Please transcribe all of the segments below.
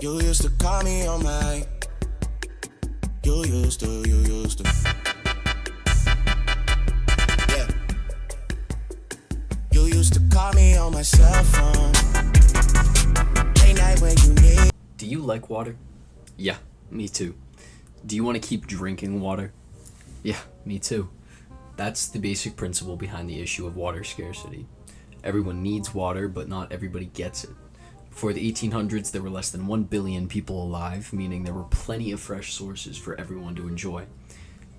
You used to call me on my. You used to. Yeah. You used to call me on my cell phone. Late night when you need. Do you like water? Yeah, me too. Do you want to keep drinking water? Yeah, me too. That's the basic principle behind the issue of water scarcity. Everyone needs water, but not everybody gets it. Before the 1800s, there were less than 1 billion people alive, meaning there were plenty of fresh sources for everyone to enjoy.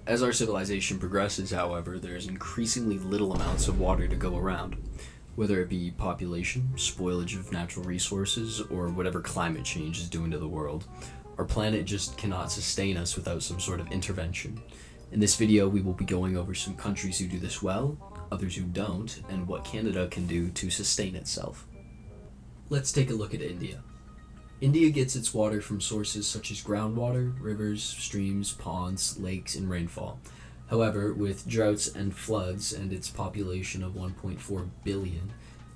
As our civilization progresses, however, there's increasingly little amounts of water to go around. Whether it be population, spoilage of natural resources, or whatever climate change is doing to the world, our planet just cannot sustain us without some sort of intervention. In this video, we will be going over some countries who do this well, others who don't, and what Canada can do to sustain itself. Let's take a look at India. India gets its water from sources such as groundwater, rivers, streams, ponds, lakes, and rainfall. However, with droughts and floods and its population of 1.4 billion,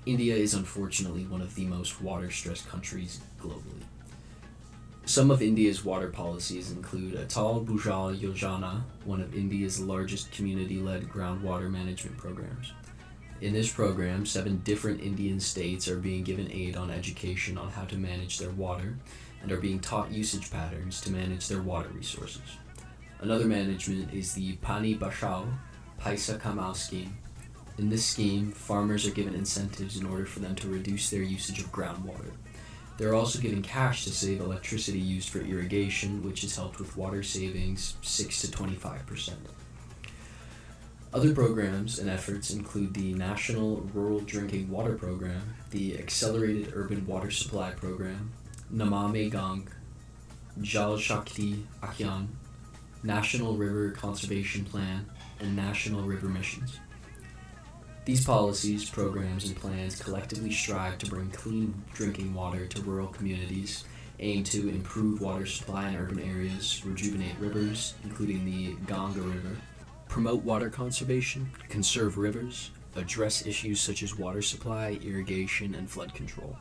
India is unfortunately one of the most water-stressed countries globally. Some of India's water policies include Atal Bhujal Yojana, one of India's largest community-led groundwater management programs. In this program, 7 different Indian states are being given aid on education on how to manage their water and are being taught usage patterns to manage their water resources. Another management is the Pani Bachao Paisa Kamao scheme. In this scheme, farmers are given incentives in order for them to reduce their usage of groundwater. They're also given cash to save electricity used for irrigation, which has helped with water savings 6 to 25%. Other programs and efforts include the National Rural Drinking Water Program, the Accelerated Urban Water Supply Program, Namame Gang, Jal Shakti Abhiyan, National River Conservation Plan, and National River Missions. These policies, programs, and plans collectively strive to bring clean drinking water to rural communities, aim to improve water supply in urban areas, rejuvenate rivers, including the Ganga River, promote water conservation, conserve rivers, address issues such as water supply, irrigation, and flood control.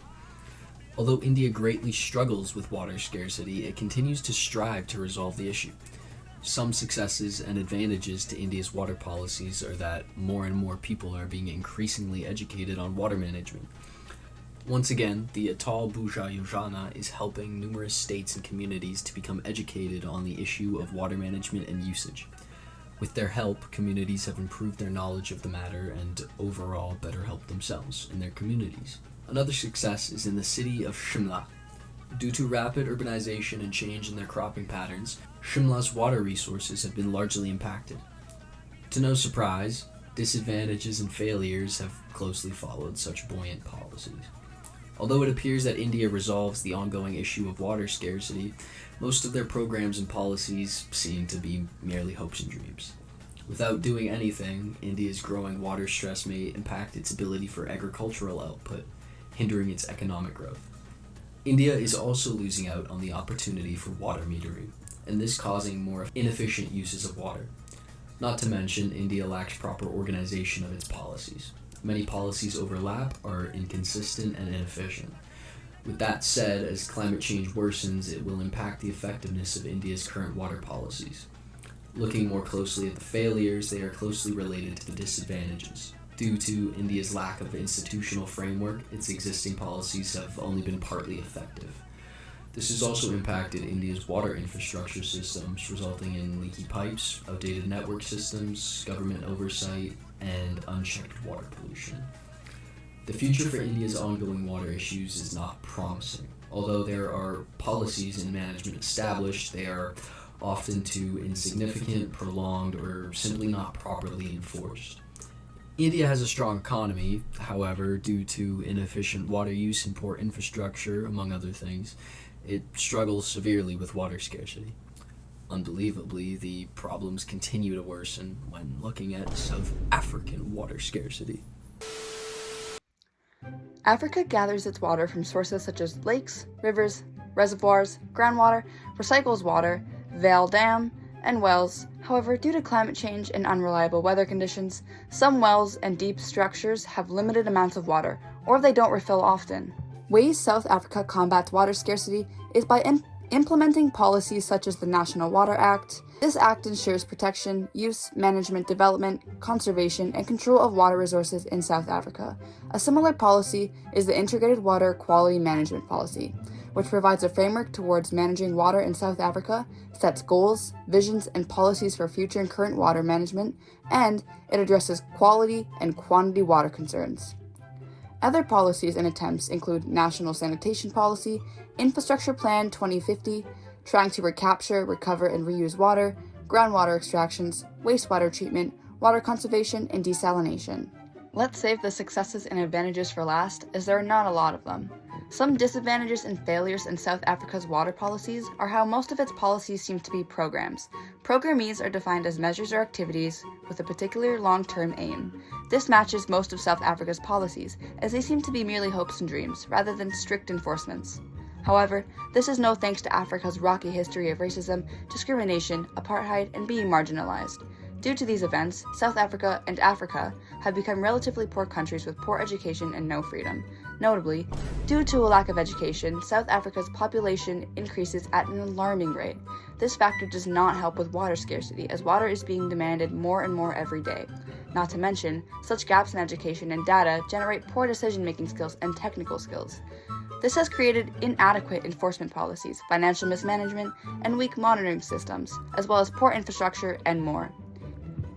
Although India greatly struggles with water scarcity, it continues to strive to resolve the issue. Some successes and advantages to India's water policies are that more and more people are being increasingly educated on water management. Once again, the Atal Bhujal Yojana is helping numerous states and communities to become educated on the issue of water management and usage. With their help, communities have improved their knowledge of the matter and overall better helped themselves and their communities. Another success is in the city of Shimla. Due to rapid urbanization and change in their cropping patterns, Shimla's water resources have been largely impacted. To no surprise, disadvantages and failures have closely followed such buoyant policies. Although it appears that India resolves the ongoing issue of water scarcity, most of their programs and policies seem to be merely hopes and dreams. Without doing anything, India's growing water stress may impact its ability for agricultural output, hindering its economic growth. India is also losing out on the opportunity for water metering, and this causing more inefficient uses of water. Not to mention, India lacks proper organization of its policies. Many policies overlap, are inconsistent, and inefficient. With that said, as climate change worsens, it will impact the effectiveness of India's current water policies. Looking more closely at the failures, they are closely related to the disadvantages. Due to India's lack of institutional framework, its existing policies have only been partly effective. This has also impacted India's water infrastructure systems, resulting in leaky pipes, outdated network systems, government oversight, and unchecked water pollution. The future for India's ongoing water issues is not promising. Although there are policies and management established, they are often too insignificant, prolonged, or simply not properly enforced. India has a strong economy, however, due to inefficient water use and poor infrastructure, among other things, it struggles severely with water scarcity. Unbelievably, the problems continue to worsen when looking at South African water scarcity. Africa gathers its water from sources such as lakes, rivers, reservoirs, groundwater, recycles water, Vale Dam, and wells. However, due to climate change and unreliable weather conditions, some wells and deep structures have limited amounts of water, or they don't refill often. Ways South Africa combats water scarcity is by implementing policies such as the National Water Act. This act ensures protection, use, management, development, conservation, and control of water resources in South Africa. A similar policy is the Integrated Water Quality Management Policy, which provides a framework towards managing water in South Africa, sets goals, visions, and policies for future and current water management, and it addresses quality and quantity water concerns. Other policies and attempts include National Sanitation Policy, Infrastructure Plan 2050, trying to recapture, recover, and reuse water, groundwater extractions, wastewater treatment, water conservation, and desalination. Let's save the successes and advantages for last, as there are not a lot of them. Some disadvantages and failures in South Africa's water policies are how most of its policies seem to be programs. Programmes are defined as measures or activities with a particular long-term aim. This matches most of South Africa's policies, as they seem to be merely hopes and dreams, rather than strict enforcements. However, this is no thanks to Africa's rocky history of racism, discrimination, apartheid, and being marginalized. Due to these events, South Africa and Africa have become relatively poor countries with poor education and no freedom. Notably, due to a lack of education, South Africa's population increases at an alarming rate. This factor does not help with water scarcity, as water is being demanded more and more every day. Not to mention, such gaps in education and data generate poor decision-making skills and technical skills. This has created inadequate enforcement policies, financial mismanagement, and weak monitoring systems, as well as poor infrastructure and more.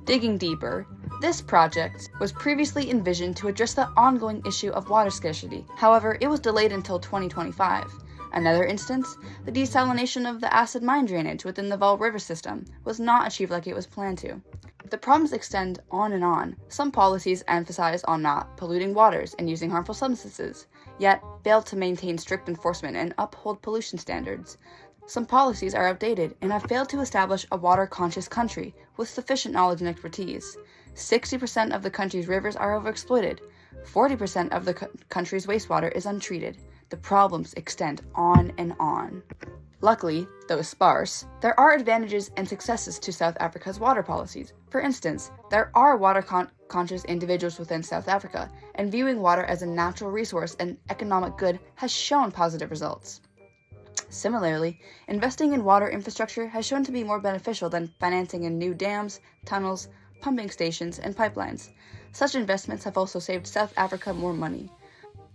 Digging deeper, this project was previously envisioned to address the ongoing issue of water scarcity. However, it was delayed until 2025. Another instance, the desalination of the acid mine drainage within the Vaal River system was not achieved like it was planned to. The problems extend on and on. Some policies emphasize on not polluting waters and using harmful substances, yet fail to maintain strict enforcement and uphold pollution standards. Some policies are outdated and have failed to establish a water-conscious country with sufficient knowledge and expertise. 60% of the country's rivers are overexploited. 40% of the country's wastewater is untreated. The problems extend on and on. Luckily, though sparse, there are advantages and successes to South Africa's water policies. For instance, there are water-conscious individuals within South Africa, and viewing water as a natural resource and economic good has shown positive results. Similarly, investing in water infrastructure has shown to be more beneficial than financing in new dams, tunnels, pumping stations, and pipelines. Such investments have also saved South Africa more money.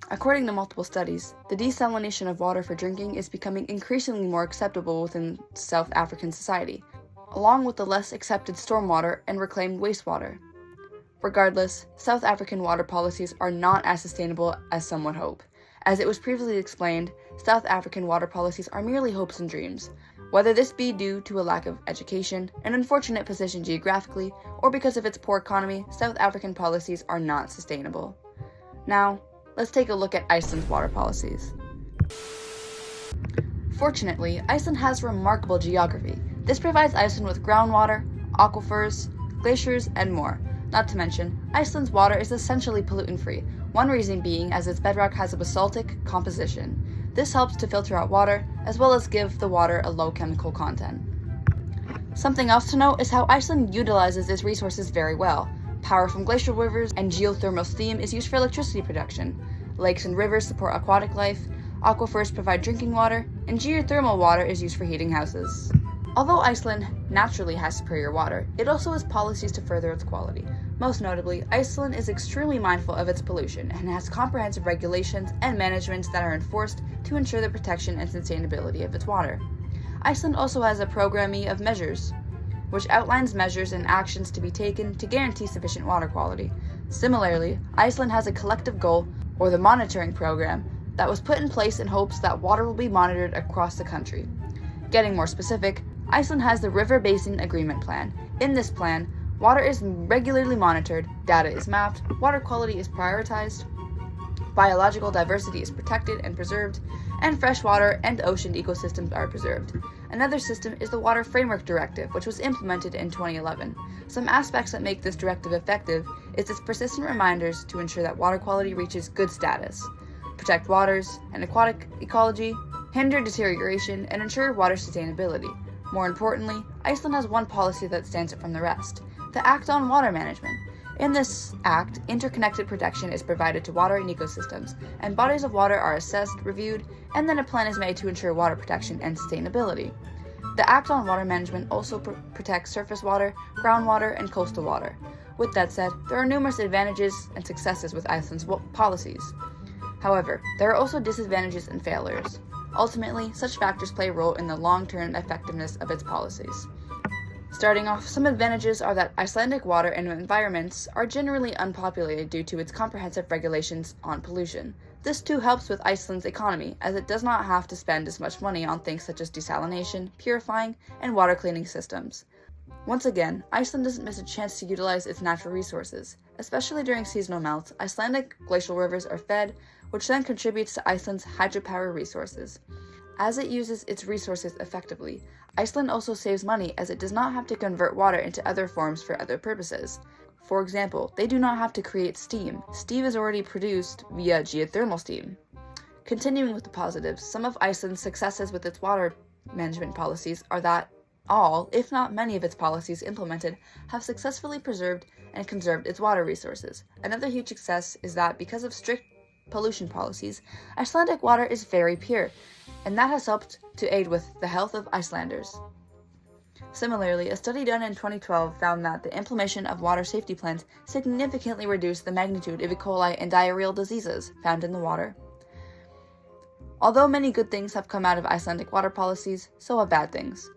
According to multiple studies, the desalination of water for drinking is becoming increasingly more acceptable within South African society, along with the less accepted stormwater and reclaimed wastewater. Regardless, South African water policies are not as sustainable as some would hope. As it was previously explained, South African water policies are merely hopes and dreams, whether this be due to a lack of education, an unfortunate position geographically, or because of its poor economy. South African policies are not sustainable. Now, let's take a look at Iceland's water policies. Fortunately, Iceland has remarkable geography. This provides Iceland with groundwater, aquifers, glaciers, and more. Not to mention, Iceland's water is essentially pollutant-free, one reason being as its bedrock has a basaltic composition. This helps to filter out water, as well as give the water a low chemical content. Something else to note is how Iceland utilizes its resources very well. Power from glacial rivers and geothermal steam is used for electricity production. Lakes and rivers support aquatic life, aquifers provide drinking water, and geothermal water is used for heating houses. Although Iceland naturally has superior water, it also has policies to further its quality. Most notably, Iceland is extremely mindful of its pollution and has comprehensive regulations and managements that are enforced to ensure the protection and sustainability of its water. Iceland also has a programme of measures, which outlines measures and actions to be taken to guarantee sufficient water quality. Similarly, Iceland has a collective goal, or the monitoring program, that was put in place in hopes that water will be monitored across the country. Getting more specific, Iceland has the River Basin Agreement Plan. In this plan, water is regularly monitored, data is mapped, water quality is prioritized, biological diversity is protected and preserved, and freshwater and ocean ecosystems are preserved. Another system is the Water Framework Directive, which was implemented in 2011. Some aspects that make this directive effective is its persistent reminders to ensure that water quality reaches good status, protect waters and aquatic ecology, hinder deterioration, and ensure water sustainability. More importantly, Iceland has one policy that stands out from the rest: the Act on Water Management. In this act, interconnected protection is provided to water and ecosystems, and bodies of water are assessed, reviewed, and then a plan is made to ensure water protection and sustainability. The Act on Water Management also protects surface water, groundwater, and coastal water. With that said, there are numerous advantages and successes with Iceland's policies. However, there are also disadvantages and failures. Ultimately, such factors play a role in the long-term effectiveness of its policies. Starting off, some advantages are that Icelandic water and environments are generally unpopulated due to its comprehensive regulations on pollution. This too helps with Iceland's economy, as it does not have to spend as much money on things such as desalination, purifying, and water cleaning systems. Once again, Iceland doesn't miss a chance to utilize its natural resources. Especially during seasonal melts, Icelandic glacial rivers are fed, which then contributes to Iceland's hydropower resources. As it uses its resources effectively, Iceland also saves money as it does not have to convert water into other forms for other purposes. For example, they do not have to create steam. Steam is already produced via geothermal steam. Continuing with the positives, some of Iceland's successes with its water management policies are that all, if not many of its policies implemented, have successfully preserved and conserved its water resources. Another huge success is that because of strict pollution policies, Icelandic water is very pure, and that has helped to aid with the health of Icelanders. Similarly, a study done in 2012 found that the implementation of water safety plans significantly reduced the magnitude of E. coli and diarrheal diseases found in the water. Although many good things have come out of Icelandic water policies, so have bad things.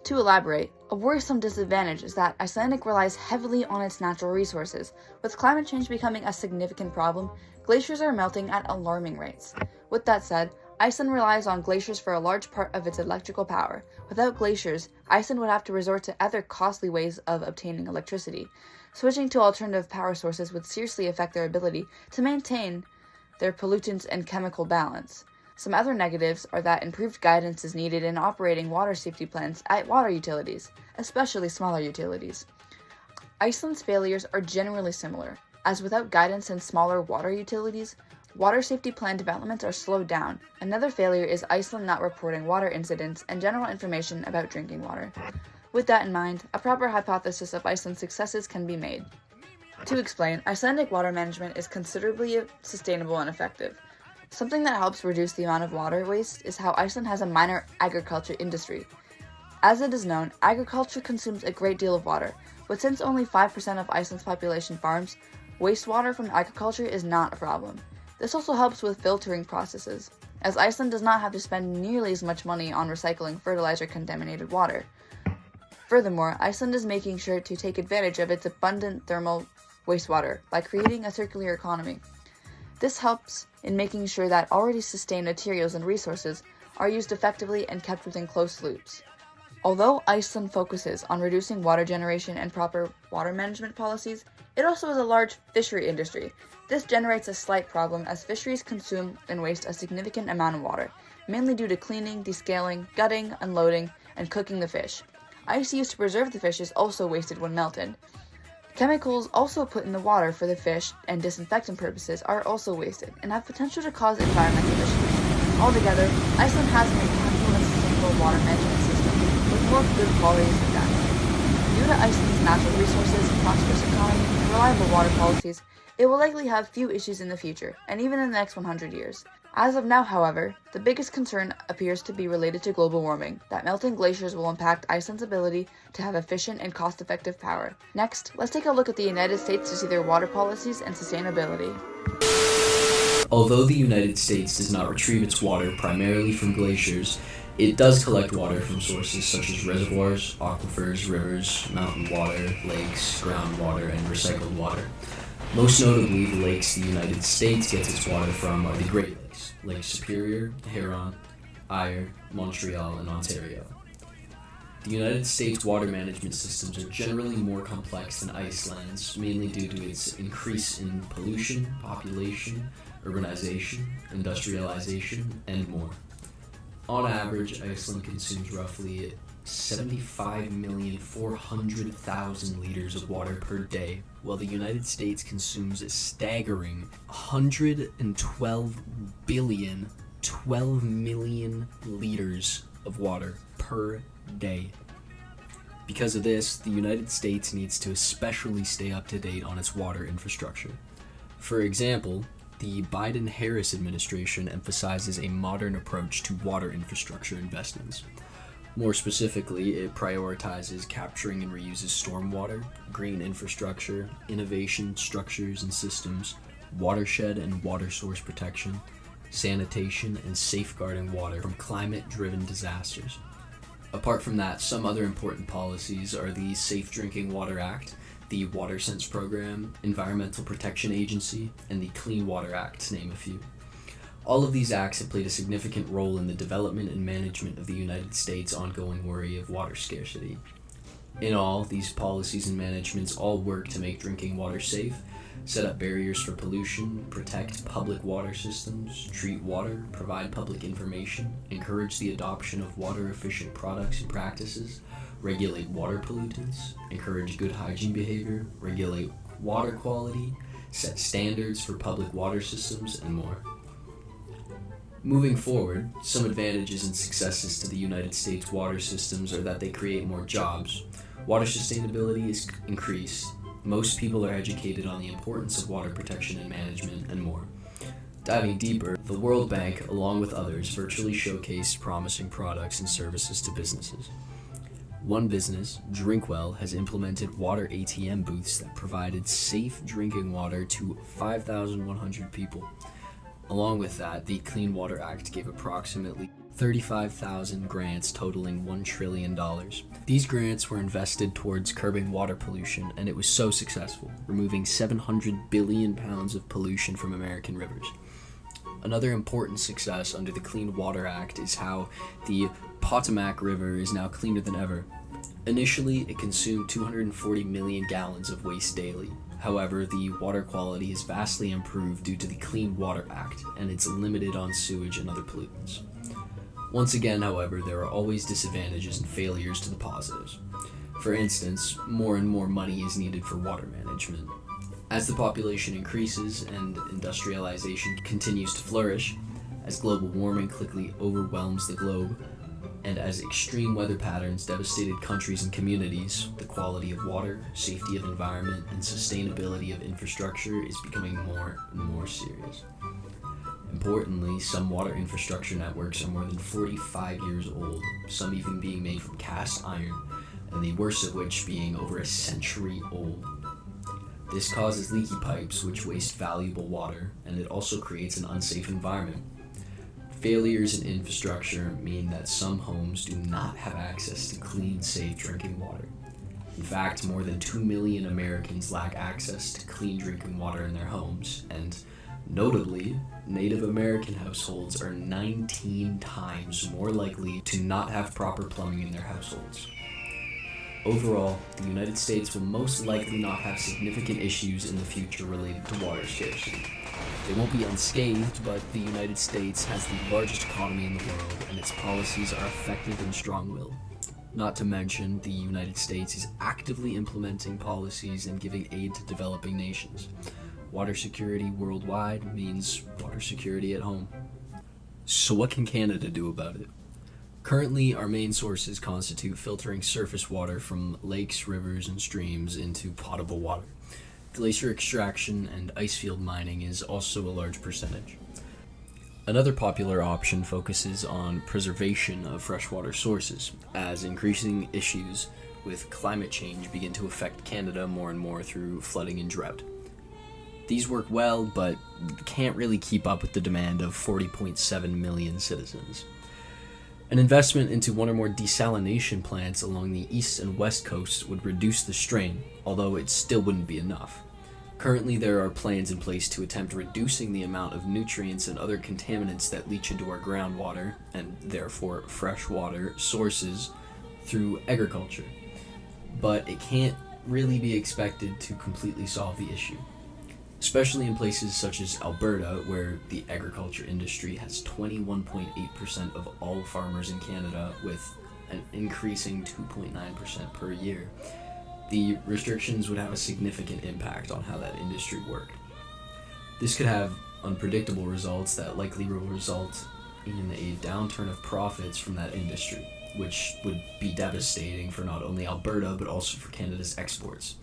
To elaborate, a worrisome disadvantage is that Icelandic relies heavily on its natural resources. With climate change becoming a significant problem, glaciers are melting at alarming rates. With that said, Iceland relies on glaciers for a large part of its electrical power. Without glaciers, Iceland would have to resort to other costly ways of obtaining electricity. Switching to alternative power sources would seriously affect their ability to maintain their pollutants and chemical balance. Some other negatives are that improved guidance is needed in operating water safety plans at water utilities, especially smaller utilities. Iceland's failures are generally similar, as without guidance in smaller water utilities, water safety plan developments are slowed down. Another failure is Iceland not reporting water incidents and general information about drinking water. With that in mind, a proper hypothesis of Iceland's successes can be made. To explain, Icelandic water management is considerably sustainable and effective. Something that helps reduce the amount of water waste is how Iceland has a minor agriculture industry. As it is known, agriculture consumes a great deal of water, but since only 5% of Iceland's population farms, wastewater from agriculture is not a problem. This also helps with filtering processes, as Iceland does not have to spend nearly as much money on recycling fertilizer-contaminated water. Furthermore, Iceland is making sure to take advantage of its abundant thermal wastewater by creating a circular economy. This helps in making sure that already sustained materials and resources are used effectively and kept within close loops. Although Iceland focuses on reducing water generation and proper water management policies, it also has a large fishery industry. This generates a slight problem as fisheries consume and waste a significant amount of water, mainly due to cleaning, descaling, gutting, unloading, and cooking the fish. Ice used to preserve the fish is also wasted when melted. Chemicals also put in the water for the fish and disinfectant purposes are also wasted and have potential to cause environmental issues. Altogether, Iceland has an impactful and sustainable water management system with more good qualities than bad. Due to Iceland's natural resources, prosperous economy, and reliable water policies, it will likely have few issues in the future, and even in the next 100 years. As of now, however, the biggest concern appears to be related to global warming, that melting glaciers will impact Iceland's ability to have efficient and cost-effective power. Next, let's take a look at the United States to see their water policies and sustainability. Although the United States does not retrieve its water primarily from glaciers, it does collect water from sources such as reservoirs, aquifers, rivers, mountain water, lakes, groundwater, and recycled water. Most notably, the lakes the United States gets its water from are the Great Lakes, Lake Superior, Huron, Erie, Montreal, and Ontario. The United States water management systems are generally more complex than Iceland's, mainly due to its increase in pollution, population, urbanization, industrialization, and more. On average, Iceland consumes roughly 75,400,000 liters of water per day, while the United States consumes a staggering 12 million liters of water per day. Because of this, the United States needs to especially stay up to date on its water infrastructure. For example, the Biden-Harris administration emphasizes a modern approach to water infrastructure investments. More specifically, it prioritizes capturing and reuses stormwater, green infrastructure, innovation structures and systems, watershed and water source protection, sanitation, and safeguarding water from climate-driven disasters. Apart from that, some other important policies are the Safe Drinking Water Act, the Water Sense Program, Environmental Protection Agency, and the Clean Water Act, to name a few. All of these acts have played a significant role in the development and management of the United States' ongoing worry of water scarcity. In all, these policies and managements all work to make drinking water safe, set up barriers for pollution, protect public water systems, treat water, provide public information, encourage the adoption of water-efficient products and practices, regulate water pollutants, encourage good hygiene behavior, regulate water quality, set standards for public water systems, and more. Moving forward, some advantages and successes to the United States water systems are that they create more jobs, water sustainability is increased, most people are educated on the importance of water protection and management, and more. Diving deeper, the World Bank, along with others, virtually showcased promising products and services to businesses. One business, Drinkwell, has implemented water ATM booths that provided safe drinking water to 5,100 people. Along with that, the Clean Water Act gave approximately 35,000 grants totaling $1 trillion. These grants were invested towards curbing water pollution, and it was so successful, removing 700 billion pounds of pollution from American rivers. Another important success under the Clean Water Act is how the Potomac River is now cleaner than ever. Initially, it consumed 240 million gallons of waste daily. However, the water quality is vastly improved due to the Clean Water Act, and it's limited on sewage and other pollutants. Once again, however, there are always disadvantages and failures to the positives. For instance, more and more money is needed for water management. As the population increases and industrialization continues to flourish, as global warming quickly overwhelms the globe, and as extreme weather patterns devastated countries and communities, the quality of water, safety of environment, and sustainability of infrastructure is becoming more and more serious. Importantly, some water infrastructure networks are more than 45 years old, some even being made from cast iron, and the worst of which being over a century old. This causes leaky pipes, which waste valuable water, and it also creates an unsafe environment. Failures in infrastructure mean that some homes do not have access to clean, safe drinking water. In fact, more than 2 million Americans lack access to clean drinking water in their homes, and notably, Native American households are 19 times more likely to not have proper plumbing in their households. Overall, the United States will most likely not have significant issues in the future related to water scarcity. They won't be unscathed, but the United States has the largest economy in the world, and its policies are effective and strong-willed. Not to mention, the United States is actively implementing policies and giving aid to developing nations. Water security worldwide means water security at home. So what can Canada do about it? Currently, our main sources constitute filtering surface water from lakes, rivers, and streams into potable water. Glacier extraction and icefield mining is also a large percentage. Another popular option focuses on preservation of freshwater sources, as increasing issues with climate change begin to affect Canada more and more through flooding and drought. These work well, but can't really keep up with the demand of 40.7 million citizens. An investment into one or more desalination plants along the east and west coasts would reduce the strain, although it still wouldn't be enough. Currently, there are plans in place to attempt reducing the amount of nutrients and other contaminants that leach into our groundwater, and therefore freshwater sources, through agriculture. But it can't really be expected to completely solve the issue, especially in places such as Alberta, where the agriculture industry has 21.8% of all farmers in Canada, with an increasing 2.9% per year. The restrictions would have a significant impact on how that industry worked. This could have unpredictable results that likely will result in a downturn of profits from that industry. which would be devastating for not only Alberta but also for Canada's exports.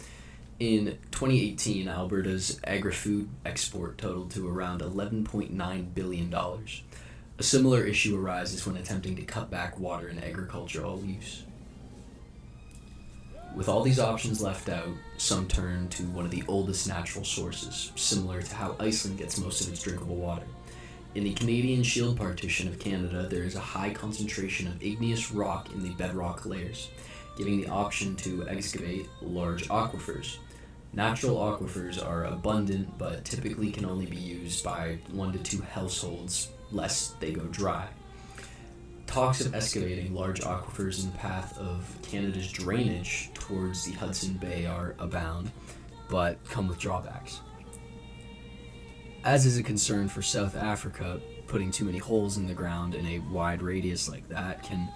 In 2018, Alberta's agri-food export totaled to around $11.9 billion. A similar issue arises when attempting to cut back water in agricultural use. With all these options left out, some turn to one of the oldest natural sources, similar to how Iceland gets most of its drinkable water. In the Canadian Shield Partition of Canada, there is a high concentration of igneous rock in the bedrock layers, giving the option to excavate large aquifers. Natural aquifers are abundant, but typically can only be used by 1 to 2 households, lest they go dry. Talks of excavating large aquifers in the path of Canada's drainage towards the Hudson Bay are abound, but come with drawbacks. As is a concern for South Africa, putting too many holes in the ground in a wide radius like that can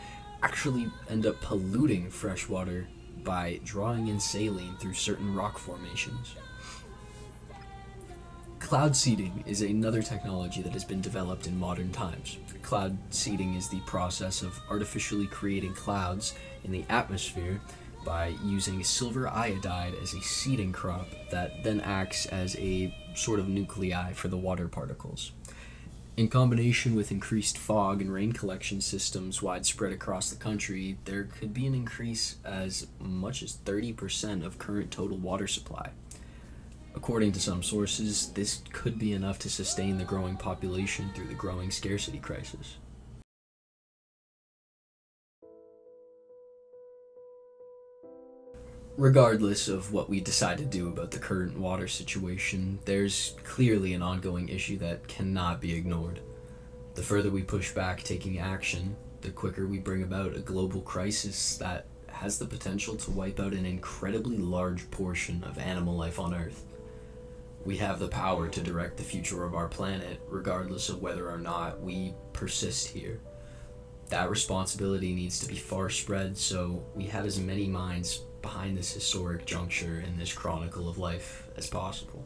actually end up polluting fresh water by drawing in saline through certain rock formations. Cloud seeding is another technology that has been developed in modern times. Cloud seeding is the process of artificially creating clouds in the atmosphere by using silver iodide as a seeding crop that then acts as a sort of nuclei for the water particles. In combination with increased fog and rain collection systems widespread across the country, there could be an increase as much as 30% of current total water supply. According to some sources, this could be enough to sustain the growing population through the growing scarcity crisis. Regardless of what we decide to do about the current water situation, there's clearly an ongoing issue that cannot be ignored. The further we push back taking action, the quicker we bring about a global crisis that has the potential to wipe out an incredibly large portion of animal life on Earth. We have the power to direct the future of our planet, regardless of whether or not we persist here. That responsibility needs to be far spread so we have as many minds behind this historic juncture in this chronicle of life as possible.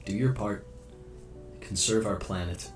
Do your part, conserve our planet,